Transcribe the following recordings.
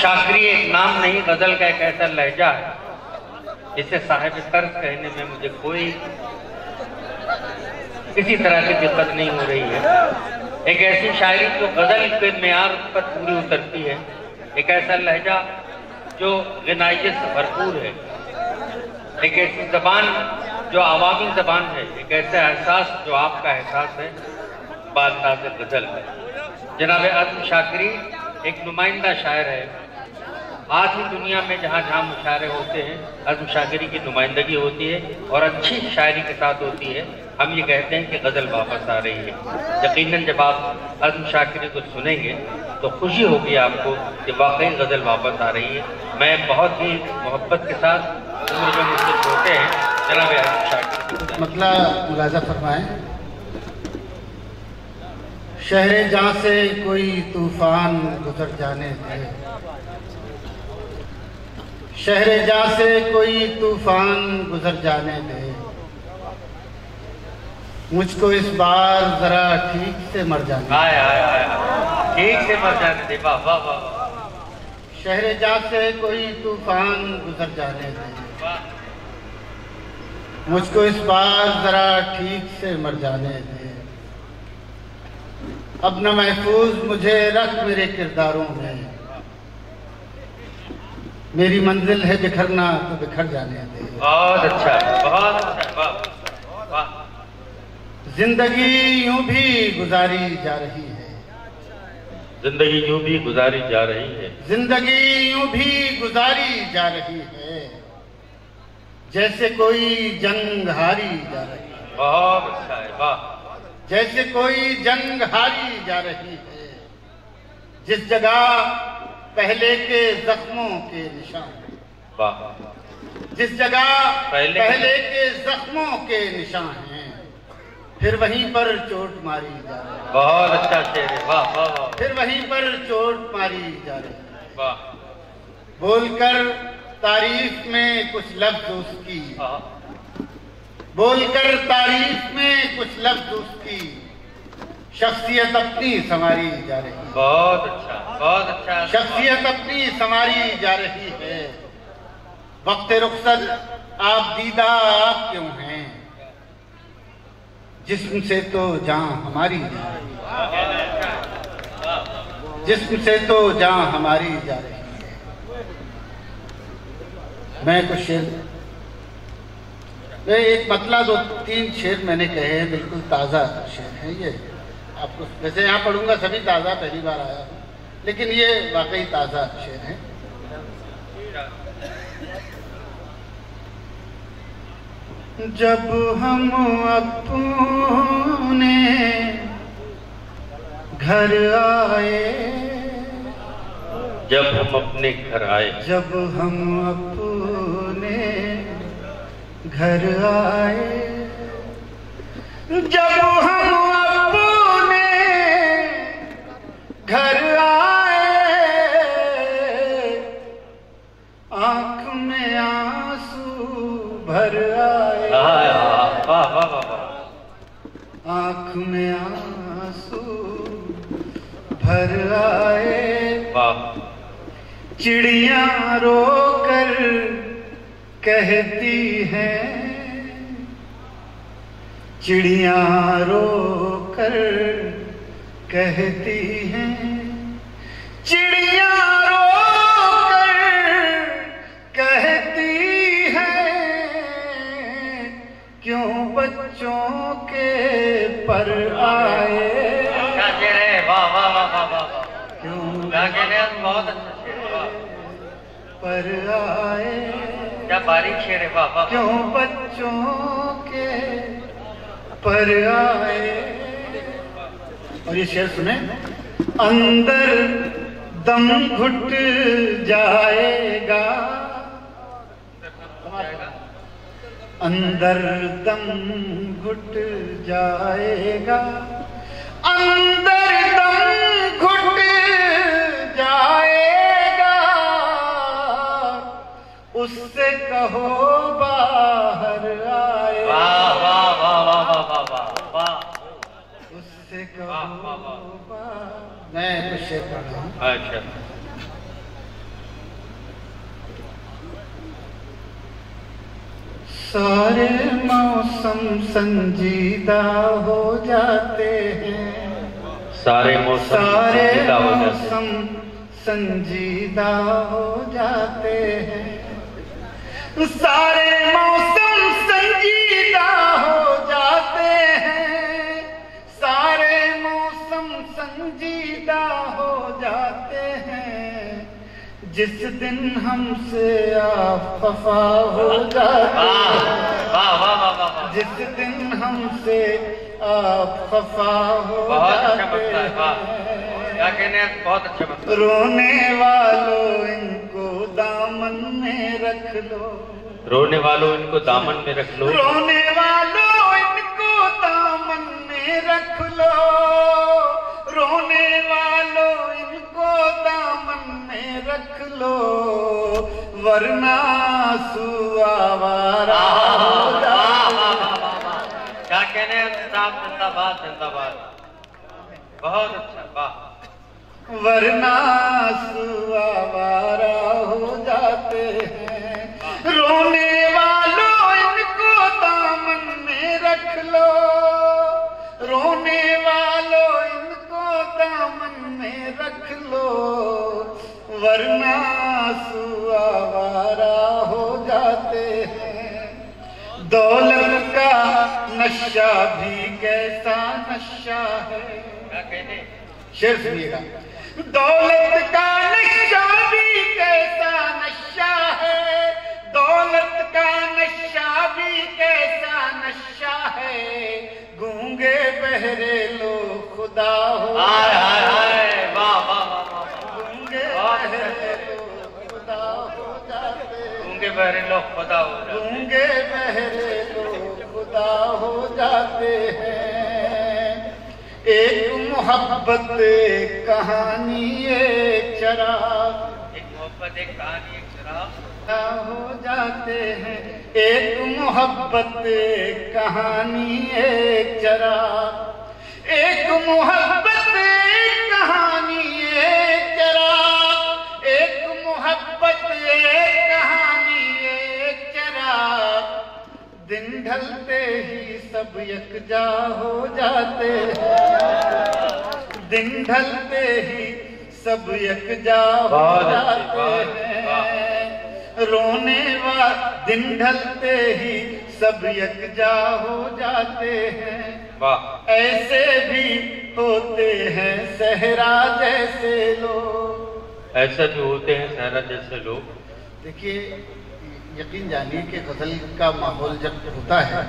शाकरी एक नाम नहीं, गजल का एक ऐसा लहजा है जिसे साहिब तर्ज कहने में मुझे कोई किसी तरह की दिक्कत नहीं हो रही है। एक ऐसी शायरी जो गजल के मेयार पर पूरी उतरती है, एक ऐसा लहजा जो गनाइयत से भरपूर है, एक ऐसी जबान जो आवामी जबान है, एक ऐसा एहसास जो आपका एहसास है बालताज़ गजल है। जनाब अज़्म शाकरी एक नुमाइंदा शायर है। आज ही दुनिया में जहाँ जहाँ मुशायरे होते हैं अज़्म शाकरी की नुमाइंदगी होती है और अच्छी शायरी के साथ होती है। हम ये कहते हैं कि गज़ल वापस आ रही है। यकीनन जब आप अज़्म शाकरी को सुनेंगे तो खुशी होगी आपको कि वाकई गज़ल वापस आ रही है। मैं बहुत ही मोहब्बत के साथ उम्र में मुझसे छोटे हैं जनाब अज़्म शाकरी मतलब मुलाज़ा फरमाएं। शहरे जहाँ से कोई तूफान गुजर जाने दे, शहरे जहाँ से कोई तूफान गुजर जाने दे, मुझको इस बार जरा ठीक से मर जाने दे। ठीक से मर जाने दे। वाह वाह वाह। शहरे जहाँ से कोई तूफान गुजर जाने दे, मुझको इस बार जरा ठीक से मर जाने दे। अब न महफूज मुझे रख मेरे किरदारों में, मेरी मंजिल है बिखरना तो बिखर जाने दे। बहुत अच्छा, बहुत अच्छा। वाह वाह। जिंदगी यूं भी गुजारी जा रही है, जिंदगी यूं भी गुजारी जा रही है, जिंदगी यूं भी गुजारी जा रही है, जैसे कोई जंग हारी जा रही है। बहुत अच्छा है। वाह। जैसे कोई जंग हारी जा रही है, जिस जगह पहले के जख्मों के निशान, वाह, जिस जगह पहले के जख्मों के निशान हैं, फिर वहीं पर चोट मारी जा रही है। बहुत अच्छा शेर है। वाह वाह वाह। फिर वहीं पर चोट मारी जा रही है। वाह। बोलकर तारीफ में कुछ लफ्ज उसकी, बोलकर तारीफ में कुछ लफ्ज उसकी, शख्सियत अपनी संवारी जा रही है। बहुत अच्छा, बहुत अच्छा। शख्सियत अपनी संवारी जा रही है। वक्त रुखसत आप दीदा आप क्यों हैं, जिस्म से तो जान हमारी जा रही है, जिस्म से तो जान हमारी जा रही है। मैं कुछ शेर, एक मतला दो तीन शेर मैंने कहे हैं, बिल्कुल ताज़ा शेर है ये। आपको वैसे यहाँ पढ़ूंगा सभी ताज़ा, पहली बार आया हूँ, लेकिन ये वाकई ताज़ा शेर है। जब हम अपने घर आए, जब हम अपने घर आए, जब हम अपने घर आए, जब हम अपने घर आए, आंख में आंसू भर आए, आंख में आंसू भर आए। चिड़िया रोकर कहती हैं, चिड़िया रोकर कहती हैं, चिड़िया रोकर कहती हैं, क्यों बच्चों के पर आए। वाह वाह वाह वाह वाह। क्यों बहुत अच्छा शेर। पर आए, क्या बारीक शेर है। वाह वाह। क्यों बच्चों के पर आए। और ये शेर सुने। अंदर दम घुट जाएगा, अंदर दम घुट जाएगा, अंदर दम घुट जाएगा, उससे कहो बाहर आए। वाह वाह वाह वाह वाह वाह वाह। उससे कहो बाहर। मैं कुछ शेर पढ़ रहा हूँ। अच्छा। सारे मौसम संजीदा हो जाते हैं, सारे मौसम संजीदा हो जाते हैं, सारे मौसम संजीदा हो जाते हैं, सारे मौसम संजीदा हो जाते हैं, जिस दिन हमसे आप खफा हो जाते हैं, जिस दिन हमसे आप खफा हो जाते हैं। क्या कहने हैं? बहुत अच्छा मतलब। रोने वालों इनको दामन में रख लो, रोने वालों इनको दामन में रख लो, रोने वालों इनको दामन में रख लो, रोने वालों इनको दामन में रख लो, वरना आंसू आवारा हो जाते। क्या कहने हैं साहब? जिंदाबाद जिंदाबाद, बहुत अच्छा, वाह। वरना आंसू आवारा हो जाते हैं, रोने वालों इनको दामन में रख लो, रोने वालों इनको दामन में रख लो, वरना आंसू आवारा हो जाते हैं। दौलत का नशा भी कैसा नशा है, क्या कहने? शेर सुनिएगा। दौलत का नशा भी कैसा नशा है, दौलत का नशा भी कैसा नशा है, गूंगे बहरे लोग खुदा हो, हाय हाय हाय, वाह वाह वाह, गूंगे बहरे लोग खुदा हो जाते, गूंगे बहरे लोग खुदा हो जाते, गूंगे बहरे लोग खुदा हो जाते हैं। एक मोहब्बत एक कहानी एक चराग, एक मोहब्बत एक कहानी एक चराग हो जाते हैं, एक मोहब्बत एक कहानी एक चराग, एक मोहब्बत एक कहानी एक चराग, एक मोहब्बत एक कहानी एक चराग, दिन ढलते ही सब यकजा हो जाते हैं, दिन ढलते ही सब यकजा हो जाते हैं, रोने वाले दिन ढलते ही सब यकजा हो जाते हैं। ऐसे भी होते हैं सहरा जैसे लोग, ऐसे भी होते हैं सहरा जैसे लोग। देखिए, यकीन जानिए कि गजल का माहौल जब होता है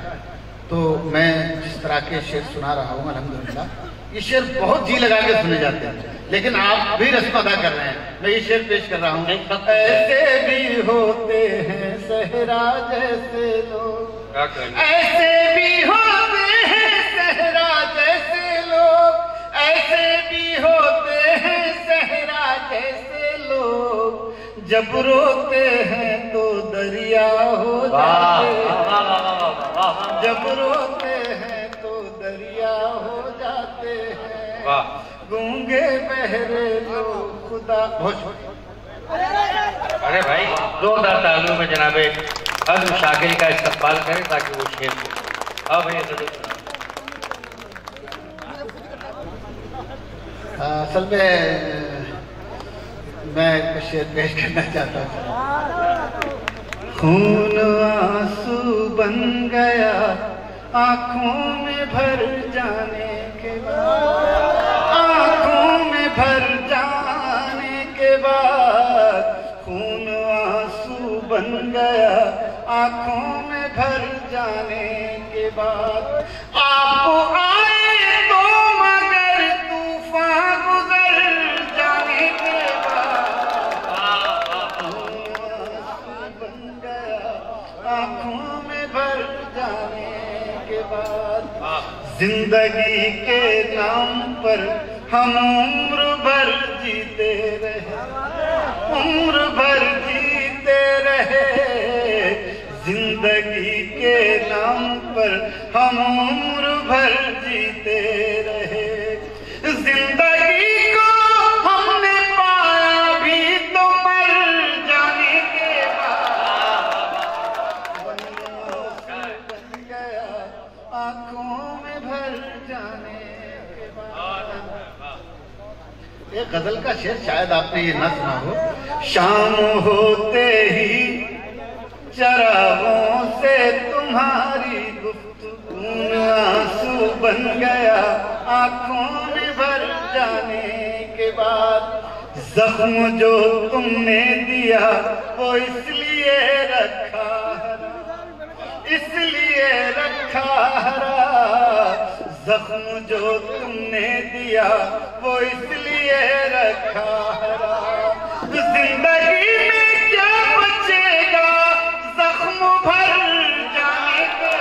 तो मैं जिस तरह के शेर सुना रहा हूँ, अल्हम्दुलिल्लाह ये शेर बहुत जी लगा के सुने जाते हैं, लेकिन आप भी रस्म अदा कर रहे हैं। मैं ये शेर पेश कर रहा हूँ। ऐसे भी होते हैं सहरा जैसे लोग, ऐसे भी होते हैं सहरा जैसे लोग, ऐसे भी होते हैं सहरा जैसे लोग, जब रोते हैं तो दरिया हो जाते हैं, जब रोते हैं तो दरिया हो जाते हैं, गूंगे बहरे लोग खुदा। अरे भाई, जोरदार तालियों में जनाबे हज़्म शाकिर का इस्तकबाल करें ताकि वो शेर हो। अब असल में मैं एक शेर पेश करना चाहता हूँ। खून आंसू बन गया आंखों में भर जाने के बाद, आंखों में भर जाने के बाद, खून आंसू बन गया आंखों में भर जाने के बाद, आप आए तो मगर तूफान गुजर जाने के बाद, बन गया आंखों में भर जाने के बाद, जिंदगी के नाम पर हम उम्र भर जीते रहे, उम्र भर जीते रहे, जिंदगी के नाम पर हम उम्र भर जीते रहे, जिंदगी को हमने पाया भी तो मर जाने के बाद, गजल का शेर शायद आपने ये ना सुना हो। शाम होते ही चरागों से तुम्हारी गुफ्तगू आंसू बन गया आंखों में भर जाने के बाद। जख्म जो तुमने दिया वो इसलिए रखा हरा, जख्म जो तुमने दिया वो इसलिए रखा हरा। जिंदगी में क्या बचेगा जख्म भर जाने के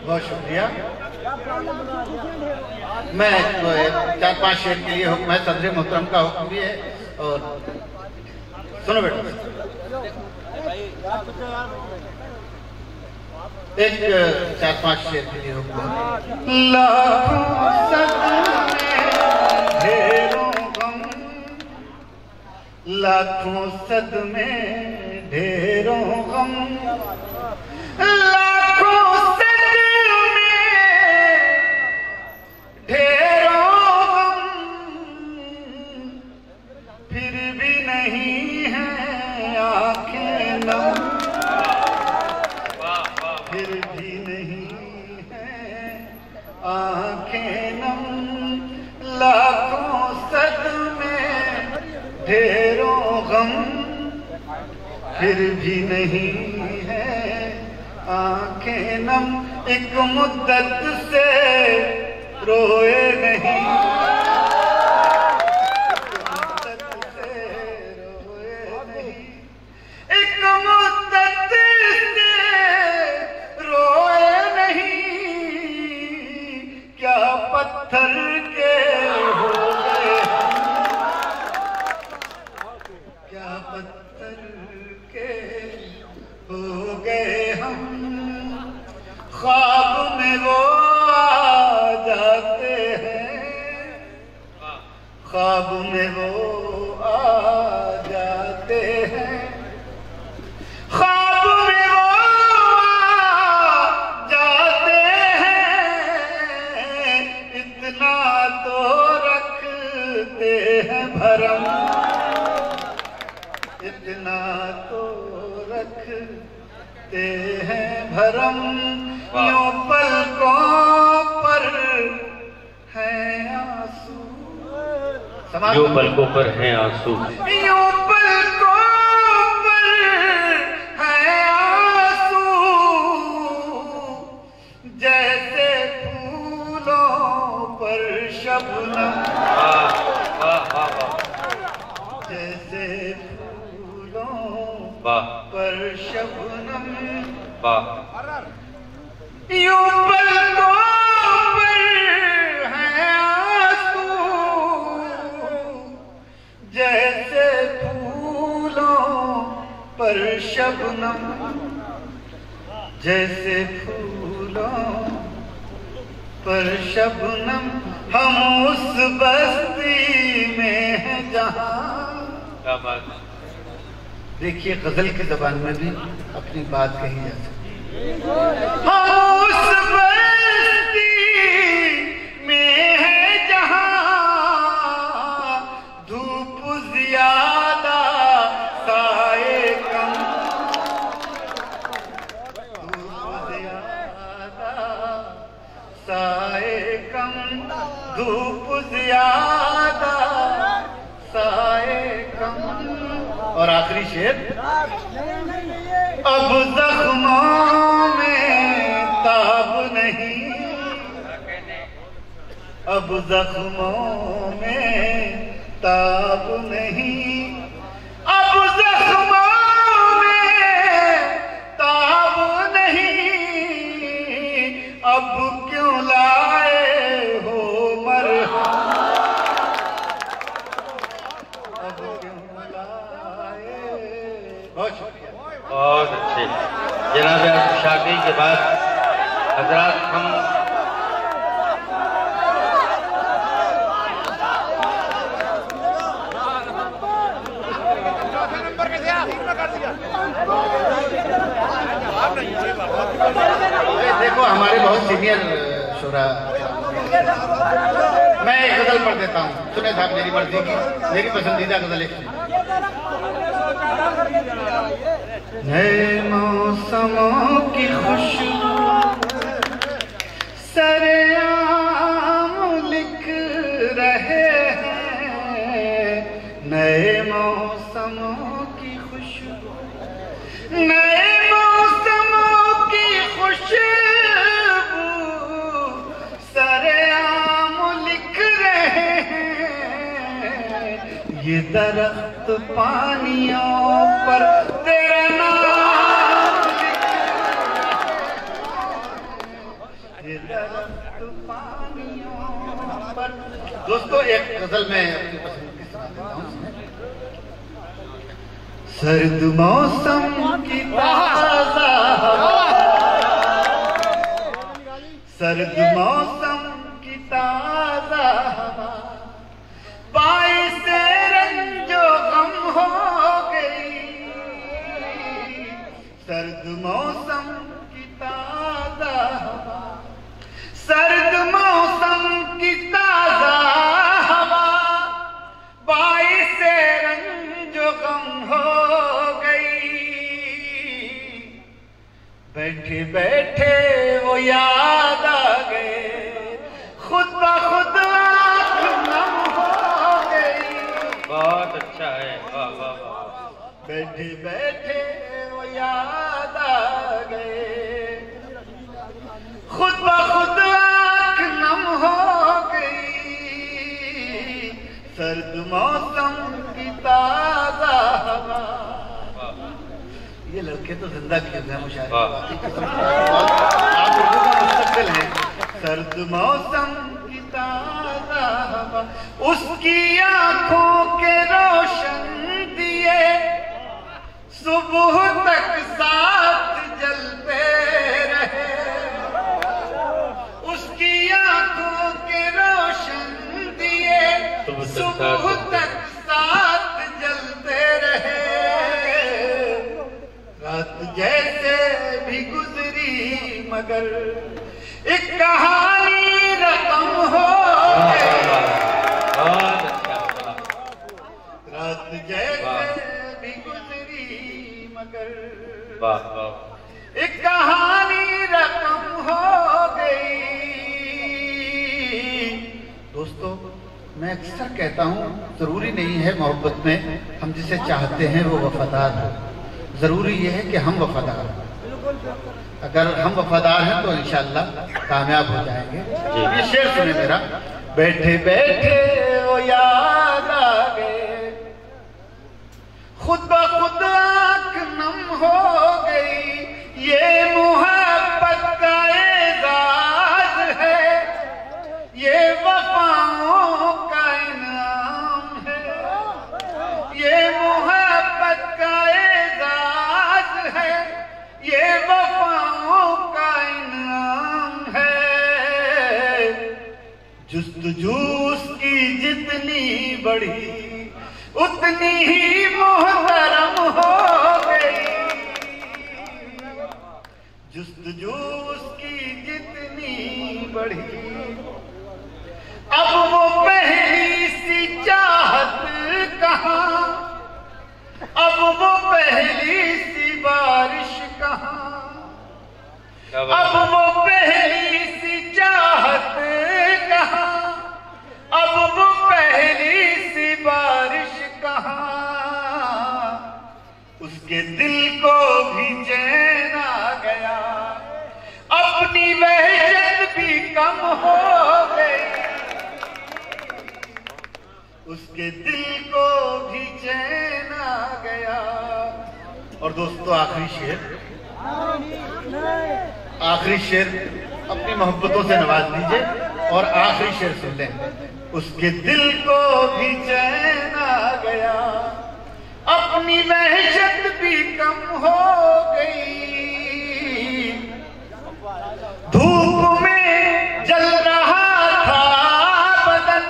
बहुत शुक्रिया। मैं 4-5 शेर के लिए हुक्म है, सदर मोहतरम का हुक्म भी है। और सुनो बेटा, एक 4-5 शेर के लिए हुक्म है। लाखों सदमे ढेरों गम, लाखों सदमे ढेरों गम, लाखों सदमे ढेरों गम, फिर भी नहीं है आंखें नम, फिर भी नहीं है आंखें नम। लाखों सदमे ढेरों गम, फिर भी नहीं है आंखें नम। एक मुद्दत से रोए नहीं, एक मुद्दत से रोए नहीं, क्या पत्थर के हो गए, क्या पत्थर के हो गए हम। ख्वाब में वो आ जाते हैं, ख्वाब में वो आ जाते हैं, ख्वाब में वो आ जाते हैं। इतना तो रखते हैं भरम, इतना तो रखते हैं भरम। यूं पलकों पर है आंसू, जो पलकों पर हैं आंसू, यूं पलकों पर है आंसू, जैसे फूलों पर शबनम, जैसे फूलों पर शबनम। यूं पलकों पर है आंसू, जैसे फूलों पर शबनम, जैसे फूलों पर शबनम। हम उस बस्ती में हैं जहां, देखिए गजल की जबान में भी अपनी बात कही जा सकती है। हम उस बस्ती में हैं जहां धूप ज्यादा साए कम, धूप ज्यादा साए कम, धूप ज्यादा साए कम। और आखिरी शेर, अब जख्मों में ताब नहीं, अब जख्मों में ताब नहीं, अब जख्मों में ताब नहीं। अब क्यों लाए हो मरहम, अब क्यों लाए। बहुत शुक्रिया, बहुत अच्छे जनाब। शादी के बाद हजरात हम देखो हमारे बहुत सीनियर शोरा, मैं एक गजल पढ़ देता हूँ, सुने साहब मेरी मर्जी की, मेरी पसंदीदा गजल एक। नए मौसमों की खुशबू सरेआम लिख रहे हैं, नए मौसमों की खुशबू, नए मौसमों की खुशबू सरेआम लिख रहे हैं, ये दरख्त पानियों पर तेरा नाम लिख रहे हैं, ये दरख्त पानियों पर। दोस्तों एक गजल में अपनी पसंद की सुना देता हूँ। सर्द मौसम की ताज़ा हवा, सर्द मौसम की ताज़ा हवा, बाइस रंजो गम हो गई, सर्द मौसम की ताज़ा हवा, सर्द मौसम की ताज़ा हवा, बाइस रंजो गम हो गई, बैठे बैठे वो याद आ गए, खुद ब खुद आँख नम हो गई। बहुत अच्छा है, वाह वाह वाह। बैठे बैठे वो याद आ गए, खुद ब खुद आँख नम हो गई, सर्द मौसम की ताज़ा हवा। ये लड़के तो जिंदा किए हैं मुशायरे, आप लोगों का मुस्तकबिल है। सर्द मौसम की ताज़ा हवा, उसकी आंखों के रोशन दिए, सुबह तक साथ जलते रहे, उसकी आंखों के रोशन दिए, सुबह तक साथ जलते रहे, रात जैसे भी गुजरी मगर एक कहानी रकम हो गई, बहुत अच्छा, रात जैसे भी गुजरी मगर वाह वाह, एक कहानी रकम हो गई। दोस्तों मैं अक्सर कहता हूँ, जरूरी नहीं है मोहब्बत में हम जिसे चाहते हैं वो वफादार हो, जरूरी ये है कि हम वफादार हो। अगर हम वफादार हैं तो इंशाअल्लाह कामयाब हो जाएंगे। ये शेर सुने मेरा। बैठे बैठे वो याद आ गए, खुद ब खुद आँख नम हो गई, ये मोहब्बत का एजाज है, ये वफाओं का इनाम है, ये मोहब्बत का एजाज है, ये वफाओं का इनाम है, जुस्तजू की जितनी बढ़ी उतनी ही मोहतरम हो गई, जुस्तजू की जितनी बढ़ी, अब वो पहली सी चाहत कहाँ, अब वो पहली सी बारिश कहाँ, अब वो पहली सी चाहत कहाँ, अब वो पहली सी बारिश कहाँ, उसके दिल को भी चैन आ गया, अपनी वहशत भी कम हो गई, उसके दिल को भी चैन आ गया। और दोस्तों आखिरी शेर अपनी मोहब्बतों से नवाज दीजिए और आखिरी शेर सुन लें। उसके दिल को भी चैन आ गया, अपनी वहशत भी कम हो गई, धूप में जल रहा था बदन,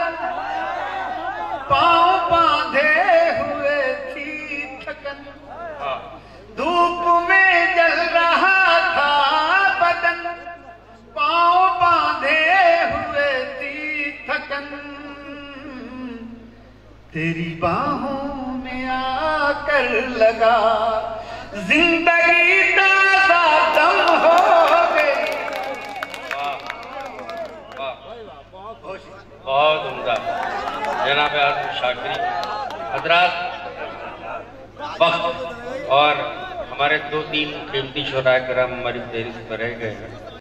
पांव बांधे हुए थी थकन, धूप में जल रहा तेरी बाहों में आकर लगा जिंदगी ताजा दम हो गई। बहुत उम्दा जनाब आज़म शाकिरी हजरात। वक्त और हमारे 2-3 कीमती शुरा कराम हमारी देरी में रह गए हैं।